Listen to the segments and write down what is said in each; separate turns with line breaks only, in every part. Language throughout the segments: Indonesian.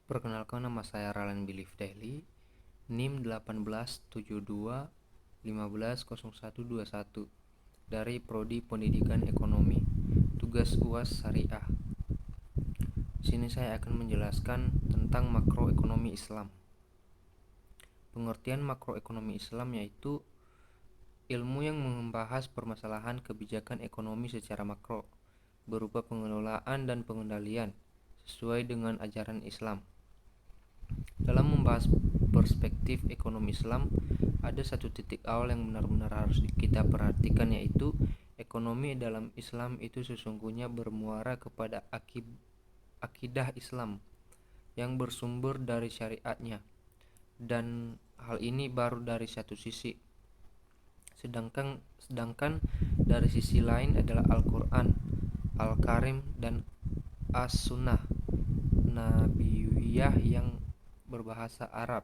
Perkenalkan, nama saya Ralen Belief Daily, NIM 1872150121 dari Prodi Pendidikan Ekonomi, tugas UAS Syariah. Di sini saya akan menjelaskan tentang makroekonomi Islam. Pengertian makroekonomi Islam yaitu ilmu yang membahas permasalahan kebijakan ekonomi secara makro, berupa pengelolaan dan pengendalian sesuai dengan ajaran Islam. Dalam membahas perspektif ekonomi Islam, ada satu titik awal yang benar-benar harus kita perhatikan, yaitu ekonomi dalam Islam itu sesungguhnya bermuara kepada akidah Islam yang bersumber dari syariatnya, dan hal ini baru dari satu sisi. Sedangkan dari sisi lain adalah Al-Quran, Al-Karim, dan As-Sunnah Nabawiyah yang berbahasa Arab.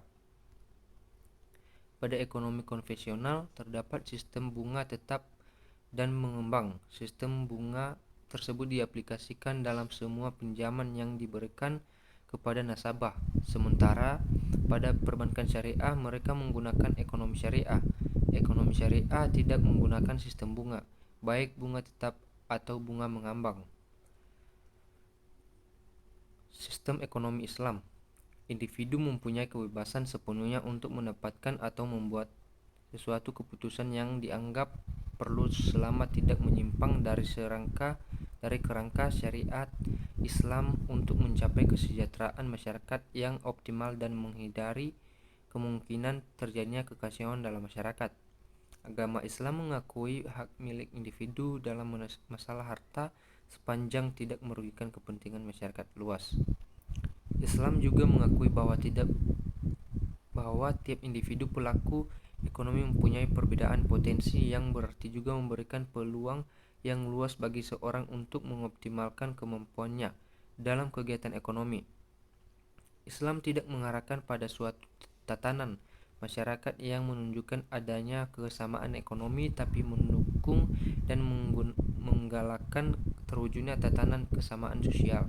Pada ekonomi konvensional terdapat sistem bunga tetap dan mengembang. Sistem bunga tersebut diaplikasikan dalam semua pinjaman yang diberikan kepada nasabah. Sementara pada perbankan syariah mereka menggunakan ekonomi syariah. Ekonomi syariah tidak menggunakan sistem bunga, baik bunga tetap atau bunga mengambang. Sistem ekonomi Islam, individu mempunyai kebebasan sepenuhnya untuk mendapatkan atau membuat sesuatu keputusan yang dianggap perlu selama tidak menyimpang dari kerangka syariat Islam untuk mencapai kesejahteraan masyarakat yang optimal dan menghindari kemungkinan terjadinya kekacauan dalam masyarakat. Agama Islam mengakui hak milik individu dalam masalah harta sepanjang tidak merugikan kepentingan masyarakat luas. Islam juga mengakui bahwa tiap individu pelaku ekonomi mempunyai perbedaan potensi, yang berarti juga memberikan peluang yang luas bagi seorang untuk mengoptimalkan kemampuannya dalam kegiatan ekonomi. Islam tidak mengarahkan pada suatu tatanan masyarakat yang menunjukkan adanya kesamaan ekonomi, tapi mendukung dan menggalakkan terwujudnya tatanan kesamaan sosial.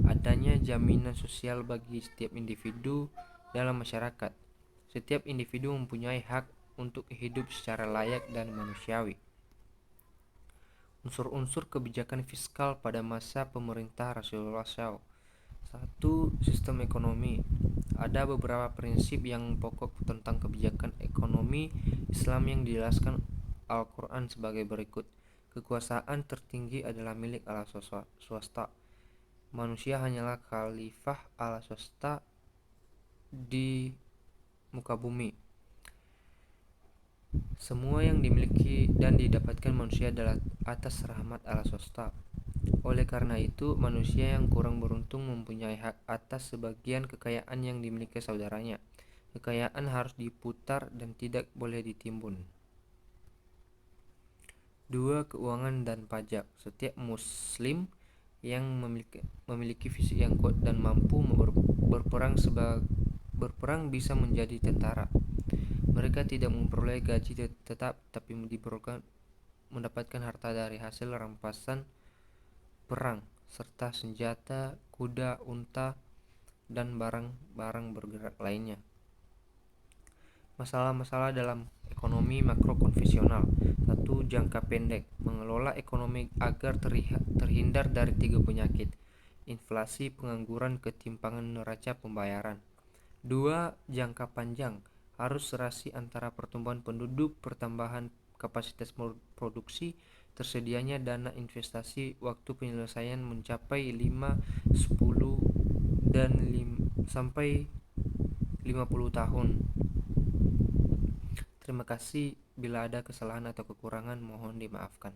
Adanya jaminan sosial bagi setiap individu dalam masyarakat. Setiap individu mempunyai hak untuk hidup secara layak dan manusiawi. Unsur-unsur kebijakan fiskal pada masa pemerintah Rasulullah SAW. 1. Sistem ekonomi. Ada beberapa prinsip yang pokok tentang kebijakan ekonomi Islam yang dijelaskan Al-Quran sebagai berikut. Kekuasaan tertinggi adalah milik Allah swasta. Manusia hanyalah khalifah Allah swasta di muka bumi. Semua yang dimiliki dan didapatkan manusia adalah atas rahmat Allah swasta. Oleh karena itu, manusia yang kurang beruntung mempunyai hak atas sebagian kekayaan yang dimiliki saudaranya. Kekayaan harus diputar dan tidak boleh ditimbun. 2. Keuangan dan pajak. Setiap muslim yang memiliki fisik yang kuat dan mampu berperang bisa menjadi tentara. Mereka tidak memperoleh gaji tetap, tapi mendapatkan harta dari hasil rampasan perang, serta senjata, kuda, unta, dan barang-barang bergerak lainnya. Masalah-masalah dalam ekonomi makro konvensional. 1. Jangka pendek. Mengelola ekonomi agar terhindar dari 3 penyakit: inflasi, pengangguran, ketimpangan neraca pembayaran. 2. Jangka panjang. Harus serasi antara pertumbuhan penduduk, pertambahan kapasitas produksi, tersedianya dana investasi, waktu penyelesaian mencapai 5, 10, dan sampai 50 tahun. Terima kasih. Bila ada kesalahan atau kekurangan, mohon dimaafkan.